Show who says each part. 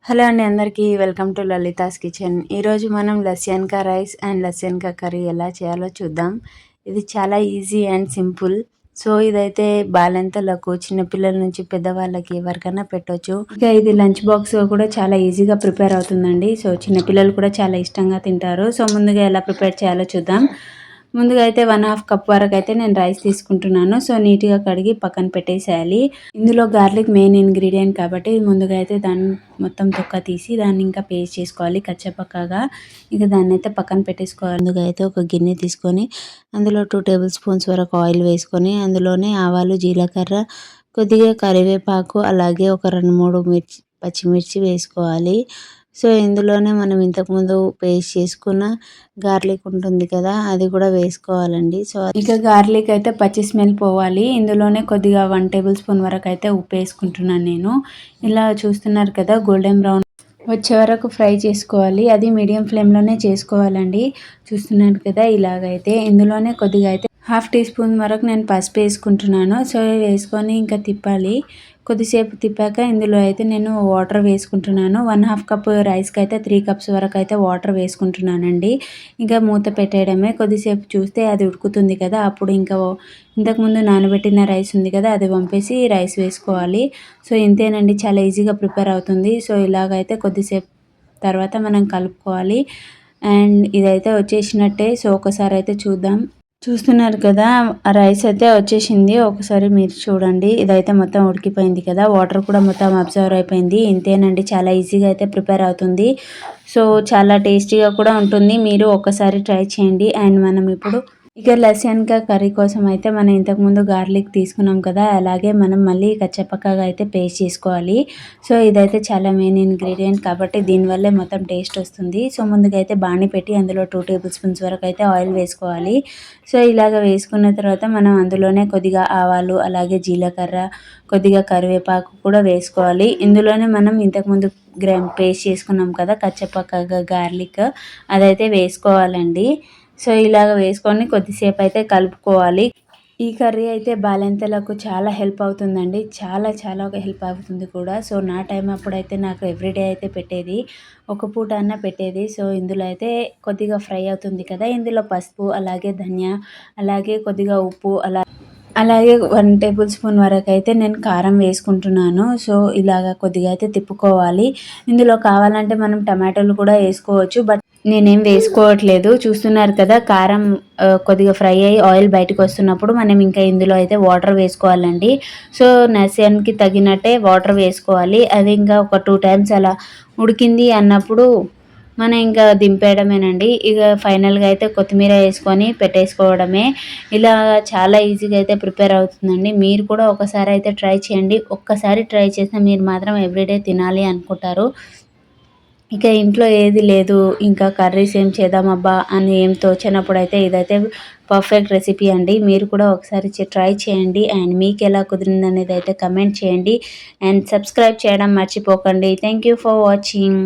Speaker 1: Hello అండి అందరికీ welcome to Lalitha's kitchen. ఈరోజు మనం లస్యన్కా రైస్ అండ్ లస్యన్కా కర్రీ ఎలా చేయాలో చూద్దాం. ఇది చాలా ఈజీ అండ్ సింపుల్. సో ఇదైతే బాలెంతలకు చిన్నపిల్లల నుంచి పెద్దవాళ్ళకి ఎవరికైనా పెట్టొచ్చు. ఇంకా ఇది లంచ్ బాక్స్ కూడా చాలా ఈజీగా ప్రిపేర్ అవుతుందండి. సో చిన్నపిల్లలు కూడా చాలా ఇష్టంగా తింటారు. సో ముందుగా ఎలా ప్రిపేర్ చేయాలో చూద్దాం. ముందుగా అయితే 1/2 కప్ వరకు అయితే నేను రైస్ తీసుకుంటున్నాను. సో నీట్గా కడిగి పక్కన పెట్టేసేయాలి. ఇందులో గార్లిక్ మెయిన్ ఇంగ్రీడియంట్ కాబట్టి ముందుగా అయితే దాన్ని మొత్తం తొక్క తీసి దాన్ని ఇంకా పేస్ట్ చేసుకోవాలి కచ్చపక్కగా. ఇక దాన్ని అయితే పక్కన పెట్టేసుకోవాలి. ముందుగా అయితే ఒక గిన్నె తీసుకొని అందులో 2 టేబుల్ స్పూన్స్ వరకు ఆయిల్ వేసుకొని అందులోనే ఆవాలు, జీలకర్ర, కొద్దిగా కరివేపాకు, అలాగే ఒక 2-3 పచ్చిమిర్చి వేసుకోవాలి. సో ఇందులోనే మనం ఇంతకుముందు పేస్ట్ చేసుకున్న గార్లిక్ ఉంటుంది కదా, అది కూడా వేసుకోవాలండి. సో ఇక గార్లిక్ అయితే పచ్చి స్మెల్ పోవాలి. ఇందులోనే కొద్దిగా 1 టేబుల్ స్పూన్ వరకు అయితే ఉప్పు వేసుకుంటున్నాను నేను. ఇలా చూస్తున్నారు కదా, గోల్డెన్ బ్రౌన్ వచ్చే వరకు ఫ్రై చేసుకోవాలి. అది మీడియం ఫ్లేమ్లోనే చేసుకోవాలండి. చూస్తున్నారు కదా ఇలాగైతే. ఇందులోనే కొద్దిగా అయితే 1/2 టీ స్పూన్ వరకు నేను పసుపు వేసుకుంటున్నాను. సో వేసుకొని ఇంకా తిప్పాలి. కొద్దిసేపు తిప్పాక ఇందులో అయితే నేను వాటర్ వేసుకుంటున్నాను. 1/2 కప్ రైస్కి అయితే 3 కప్స్ వరకు అయితే వాటర్ వేసుకుంటున్నానండి. ఇంకా మూత పెట్టేయడమే. కొద్దిసేపు చూస్తే అది ఉడుకుతుంది కదా, అప్పుడు ఇంకా ఇంతకుముందు నానబెట్టిన రైస్ ఉంది కదా, అది వంపేసి రైస్ వేసుకోవాలి. సో ఇంతేనండి, చాలా ఈజీగా ప్రిపేర్ అవుతుంది. సో ఇలాగైతే కొద్దిసేపు తర్వాత మనం కలుపుకోవాలి. అండ్ ఇదైతే వచ్చేసినట్టే. సో ఒకసారి అయితే చూద్దాం. చూస్తున్నారు కదా, ఆ రైస్ అయితే వచ్చేసింది. ఒకసారి మీరు చూడండి. ఇదైతే మొత్తం ఉడికిపోయింది కదా, వాటర్ కూడా మొత్తం అబ్జర్వ్ అయిపోయింది. ఇంతేనండి, చాలా ఈజీగా అయితే ప్రిపేర్ అవుతుంది. సో చాలా టేస్టీగా కూడా ఉంటుంది. మీరు ఒకసారి ట్రై చేయండి. అండ్ మనం ఇప్పుడు ఇక లస్యన్కా కర్రీ కోసం అయితే మనం ఇంతకుముందు గార్లిక్ తీసుకున్నాం కదా, అలాగే మనం మళ్ళీ కచ్చపక్కగా అయితే పేస్ట్ చేసుకోవాలి. సో ఇదైతే చాలా మెయిన్ ఇంగ్రీడియంట్ కాబట్టి దీనివల్లే మొత్తం టేస్ట్ వస్తుంది. సో ముందుగా అయితే బాణీ పెట్టి అందులో 2 టేబుల్ స్పూన్స్ వరకు అయితే ఆయిల్ వేసుకోవాలి. సో ఇలాగ వేసుకున్న తర్వాత మనం అందులోనే కొద్దిగా ఆవాలు, అలాగే జీలకర్ర, కొద్దిగా కరివేపాకు కూడా వేసుకోవాలి. ఇందులోనే మనం ఇంతకుముందు పేస్ట్ చేసుకున్నాం కదా కచ్చపక్కగా గార్లిక్, అదైతే వేసుకోవాలండి. సో ఇలాగ వేసుకొని కొద్దిసేపు అయితే కలుపుకోవాలి. ఈ కర్రీ అయితే బాలెంతలకు చాలా హెల్ప్ అవుతుందండి. చాలా చాలా హెల్ప్ అవుతుంది కూడా. సో నా టైం అప్పుడైతే నాకు ఎవ్రీడే అయితే పెట్టేది, ఒక పూట అన్న పెట్టేది. సో ఇందులో అయితే కొద్దిగా ఫ్రై అవుతుంది కదా, ఇందులో పసుపు, అలాగే ధనియా, అలాగే కొద్దిగా ఉప్పు, అలాగే 1 టేబుల్ స్పూన్ వరకు అయితే నేను కారం వేసుకుంటున్నాను. సో ఇలాగ కొద్దిగా అయితే తిప్పుకోవాలి. ఇందులో కావాలంటే మనం టమాటోలు కూడా వేసుకోవచ్చు, బట్ నేనేం వేసుకోవట్లేదు. చూస్తున్నారు కదా, కారం కొద్దిగా ఫ్రై అయ్యి ఆయిల్ బయటకు వస్తున్నప్పుడు మనం ఇంకా ఇందులో అయితే వాటర్ వేసుకోవాలండి. సో నస్యానికి తగినట్టే వాటర్ వేసుకోవాలి. అది ఇంకా ఒక 2 టైమ్స్ అలా ఉడికింది అన్నప్పుడు మనం ఇంకా దింపేయడమేనండి. ఇక ఫైనల్గా అయితే కొత్తిమీర వేసుకొని పెట్టేసుకోవడమే. ఇలా చాలా ఈజీగా అయితే ప్రిపేర్ అవుతుందండి. మీరు కూడా ఒకసారి అయితే ట్రై చేయండి. ఒక్కసారి ట్రై చేస్తే మీరు మాత్రం ఎవ్రీడే తినాలి అనుకుంటారు. ఇక ఇంట్లో ఏది లేదు, ఇంకా కర్రీస్ ఏం చేద్దామబ్బా అని ఏం తోచనప్పుడు అయితే ఇదైతే పర్ఫెక్ట్ రెసిపీ అండి. మీరు కూడా ఒకసారి ట్రై చేయండి. అండ్ మీకు ఎలా కుదిరింది అనేది అయితే కమెంట్ చేయండి. అండ్ సబ్స్క్రైబ్ చేయడం మర్చిపోకండి. Thank you for watching.